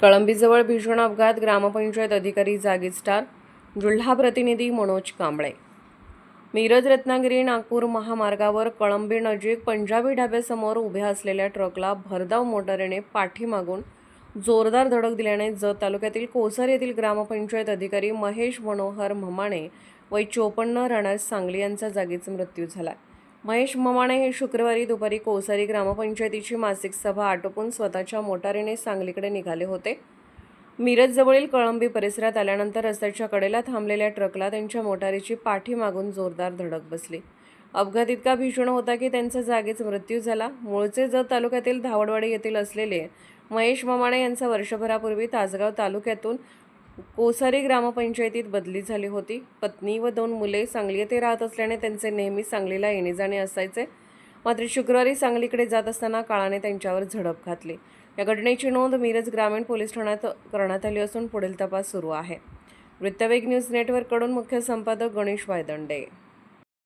कळंबीजवळ भीषण अपघात, ग्रामपंचायत अधिकारी जागीच ठार. जिल्हा प्रतिनिधी मनोज कांबळे. मिरज रत्नागिरी नागपूर महामार्गावर कळंबी नजीक पंजाबी ढाब्यासमोर उभ्या असलेल्या ट्रकला भरधाव मोटारीने पाठीमागून जोरदार धडक दिल्याने जत तालुक्यातील कोसर येथील ग्रामपंचायत अधिकारी महेश मनोहर ममाणे वय 54 राहणार सांगली यांचा जागीच मृत्यू झाला. महेश ममाणे हे शुक्रवारी दुपारी कोसारी ग्रामपंचायतीची मासिक सभा आटोपून स्वतःच्या मोटारीने सांगलीकडे निघाले होते. मिरजजवळील कळंबी परिसरात आल्यानंतर रस्त्याच्या कडेला थांबलेल्या ट्रकला त्यांच्या मोटारीची पाठीमागून जोरदार धडक बसली. अपघात इतका भीषण होता की त्यांचा जागीच मृत्यू झाला. मूळचे जत तालुक्यातील धावडवाडी येथील असलेले महेश ममाणे यांचा वर्षभरापूर्वी तासगाव तालुक्यातून कोसारी ग्रामपंचायतीत बदली झाली होती. पत्नी व 2 मुले सांगली येथे राहत असल्याने त्यांचे नेहमी सांगलीला येणे जाणे असायचे. मात्र शुक्रवारी सांगलीकडे जात असताना काळाने त्यांच्यावर झडप घातली. या घटनेची नोंद मिरज ग्रामीण पोलीस ठाण्यात करण्यात आली असून पुढील तपास सुरू आहे. वृत्तवेग न्यूज नेटवर्ककडून मुख्य संपादक गणेश वायदंडे.